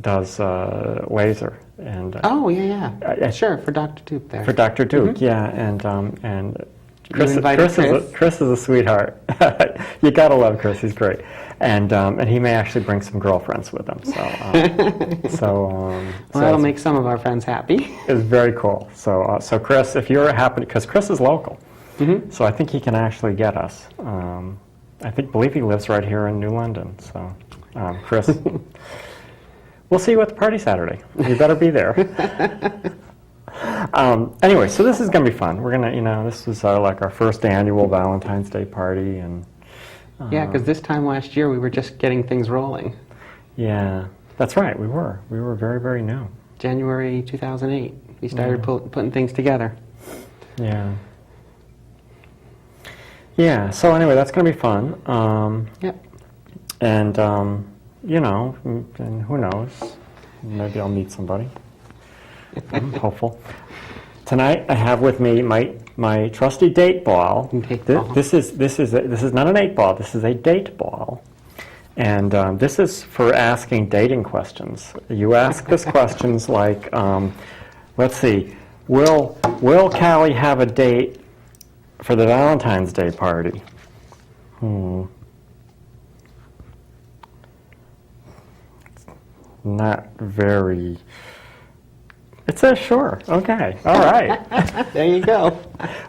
does laser. And oh, yeah. Sure, for Dr. Duke there. For Dr. Duke, yeah. And Chris is a sweetheart. You gotta love Chris. He's great, and he may actually bring some girlfriends with him. Well, that'll make some of our friends happy. It's very cool. So Chris, if you're happy, because Chris is local, so I think he can actually get us. Believe he lives right here in New London. So, Chris, we'll see you at the party Saturday. You better be there. Anyway, so this is going to be fun. We're going to, this was our first annual Valentine's Day party. And yeah, because this time last year we were just getting things rolling. Yeah, that's right, we were. We were very, very new. January 2008, we started putting things together. Yeah. Yeah, so anyway, that's going to be fun. Yep. And, and who knows, maybe I'll meet somebody. I'm hopeful. Tonight I have with me my trusty date ball. This is not an 8-ball. This is a date ball, and this is for asking dating questions. You ask this questions like, let's see, will Callie have a date for the Valentine's Day party? Not very. It says sure. Okay. All right. There you go.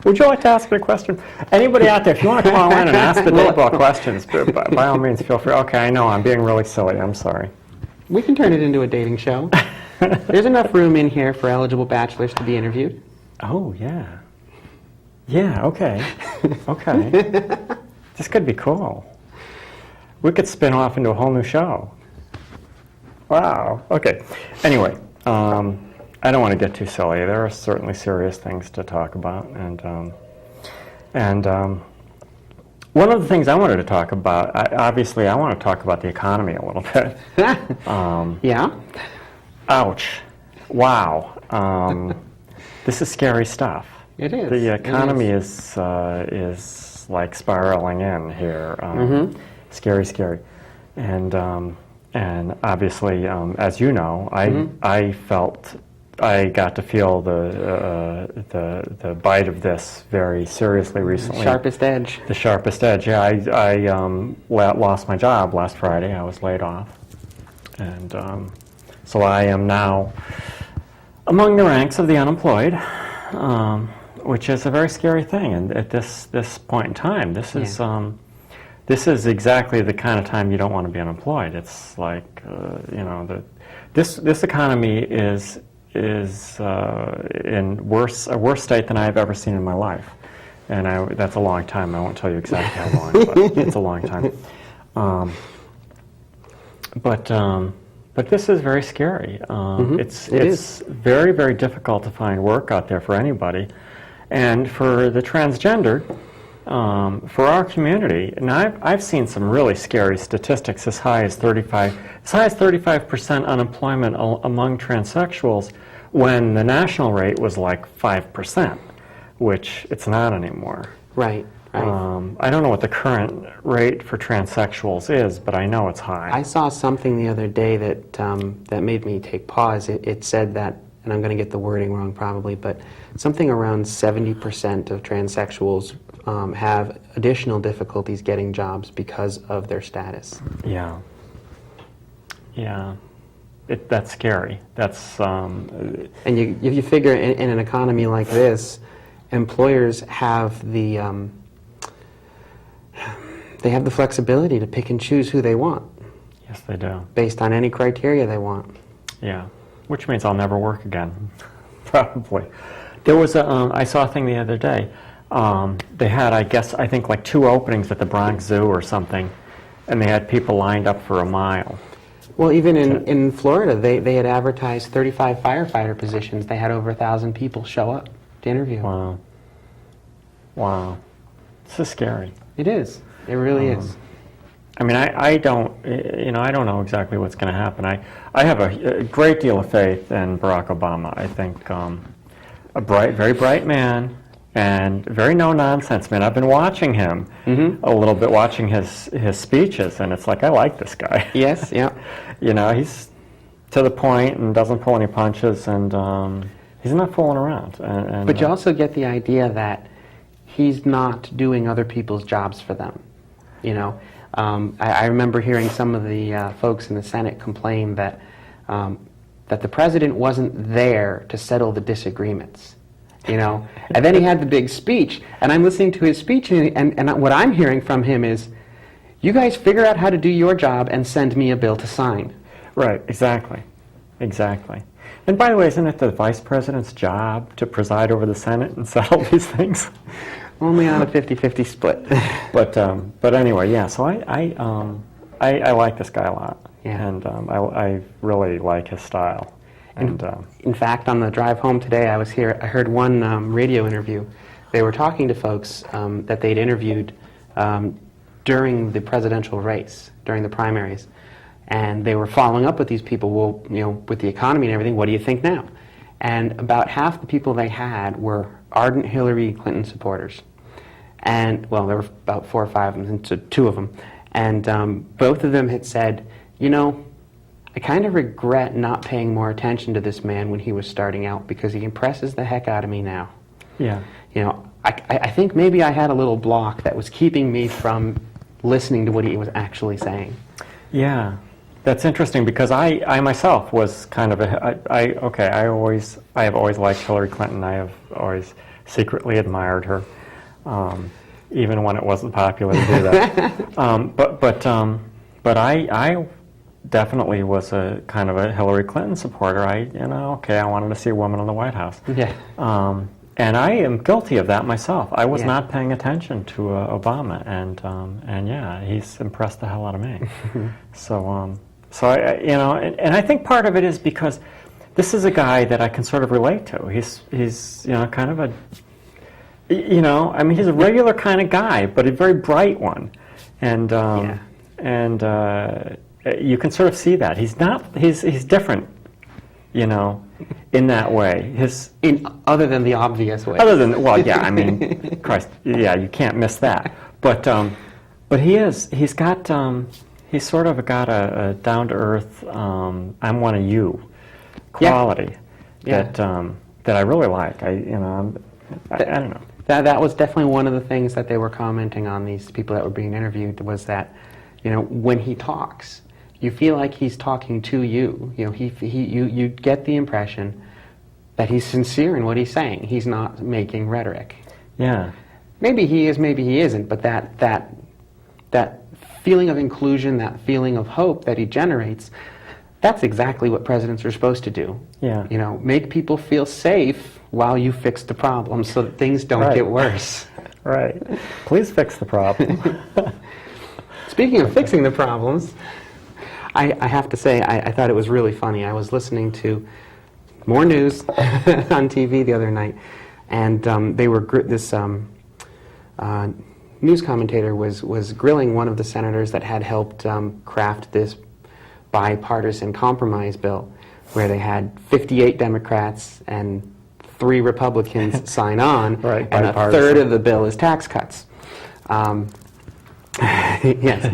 Would you like to ask me a question? Anybody out there, if you want to call in and ask the date ball questions, by all means, feel free. Okay, I know I'm being really silly. I'm sorry. We can turn it into a dating show. There's enough room in here for eligible bachelors to be interviewed. Oh, yeah. Yeah, okay. Okay. This could be cool. We could spin off into a whole new show. Wow. Okay. Anyway, I don't want to get too silly. There are certainly serious things to talk about, and one of the things I wanted to talk about, I want to talk about the economy a little bit. Yeah. Ouch! Wow. This is scary stuff. It is. The economy is like spiraling in here. Scary, and obviously, as you know, I got to feel the bite of this very seriously recently. The sharpest edge. The sharpest edge. Yeah, I lost my job last Friday. I was laid off, and so I am now among the ranks of the unemployed, which is a very scary thing. And at this point in time, this is exactly the kind of time you don't want to be unemployed. It's like this economy is in a worse state than I've ever seen in my life, and that's a long time. I won't tell you exactly how long, but it's a long time. But this is very scary. It's very, very difficult to find work out there for anybody, and for the transgendered. For our community, and I've seen some really scary statistics as high as 35% unemployment among transsexuals, when the national rate was like 5%, which it's not anymore. Right. I don't know what the current rate for transsexuals is, but I know it's high. I saw something the other day that made me take pause. It said that, and I'm going to get the wording wrong probably, but something around 70% of transsexuals have additional difficulties getting jobs because of their status. Yeah. That's scary. That's and if you figure in an economy like this, employers have the flexibility to pick and choose who they want. Yes, they do. Based on any criteria they want. Yeah, which means I'll never work again, probably. There was I saw a thing the other day. They had, I think like 2 openings at the Bronx Zoo or something, and they had people lined up for a mile. Well, even in Florida, they had advertised 35 firefighter positions. They had over 1,000 people show up to interview. Wow. This is scary. It is. It really is. I mean, I don't know exactly what's going to happen. I have a great deal of faith in Barack Obama. I think a very bright man, and very no-nonsense man. I've been watching him a little bit, watching his speeches, and it's like, I like this guy. Yes, yeah. He's to the point and doesn't pull any punches, and he's not fooling around. But you also get the idea that he's not doing other people's jobs for them. You know, I remember hearing some of the folks in the Senate complain that that the president wasn't there to settle the disagreements. You know, and then he had the big speech, and I'm listening to his speech, and what I'm hearing from him is, you guys figure out how to do your job and send me a bill to sign. Right, exactly. Exactly. And by the way, isn't it the vice president's job to preside over the Senate and settle these things? Only on a 50-50 split. But anyway, yeah, so I like this guy a lot. Yeah. And I really like his style. And in fact, on the drive home today, I heard one radio interview. They were talking to folks that they'd interviewed during the presidential race, during the primaries. And they were following up with these people, well, you know, with the economy and everything, what do you think now? And about half the people they had were ardent Hillary Clinton supporters. And, well, there were about 4 or 5 of them, and so 2 of them. And both of them had said, you know, I kind of regret not paying more attention to this man when he was starting out, because he impresses the heck out of me now. yeah. You know, I think maybe I had a little block that was keeping me from listening to what he was actually saying. Yeah. That's interesting, because I myself was kind of I have always liked Hillary Clinton. I have always secretly admired her, even when it wasn't popular to do that. But I definitely was a kind of a Hillary Clinton supporter. I wanted to see a woman in the White House. Yeah. And I am guilty of that myself. I was Yeah. not paying attention to Obama, and yeah, he's impressed the hell out of me. So I, you know, and I think part of it is because this is a guy that I can sort of relate to. He's you know, kind of a, you know, I mean, he's a regular kind of guy, but a very bright one, and you can sort of see that he's different, you know, in that way. Other than the obvious way. Other than, well, yeah, I mean, Christ, yeah, you can't miss that. But he's sort of got a down-to-earth, I'm one of you quality that I really like. I don't know. That was definitely one of the things that they were commenting on, these people that were being interviewed, was that, you know, when he talks, you feel like he's talking to you. You know, you get the impression that he's sincere in what he's saying. He's not making rhetoric. Yeah. Maybe he is, maybe he isn't, but that feeling of inclusion, that feeling of hope that he generates, that's exactly what presidents are supposed to do. Yeah. You know, make people feel safe while you fix the problem so that things don't get worse. Right. Please fix the problem. Speaking of fixing the problems, I have to say, I thought it was really funny. I was listening to more news on TV the other night, and they were this news commentator was grilling one of the senators that had helped craft this bipartisan compromise bill, where they had 58 Democrats and 3 Republicans sign on, right, and a third of the bill is tax cuts. Yes.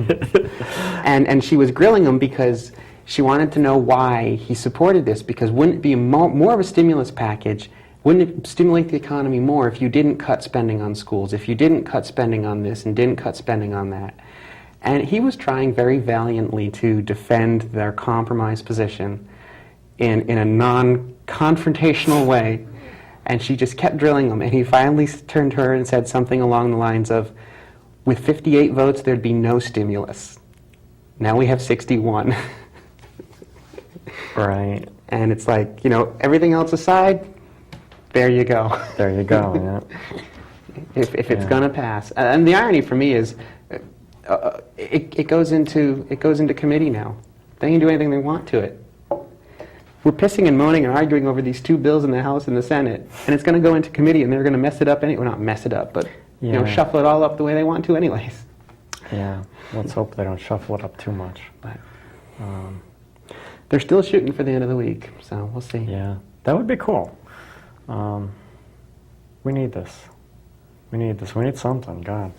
And she was grilling him because she wanted to know why he supported this, because wouldn't it be more of a stimulus package? Wouldn't it stimulate the economy more if you didn't cut spending on schools, if you didn't cut spending on this and didn't cut spending on that? And he was trying very valiantly to defend their compromise position in a non-confrontational way, and she just kept drilling him, and he finally turned to her and said something along the lines of, with 58 votes, there'd be no stimulus. Now we have 61. Right. And it's like, you know, everything else aside, there you go. There you go, yeah. If it's going to pass. And the irony for me is, it goes into committee now. They can do anything they want to it. We're pissing and moaning and arguing over these 2 bills in the House and the Senate, and it's going to go into committee, and they're going to mess it up anyway. Well, not mess it up, but you know, shuffle it all up the way they want to anyways. Yeah, let's hope they don't shuffle it up too much. But they're still shooting for the end of the week, so we'll see. Yeah, that would be cool. We need this. We need something, God.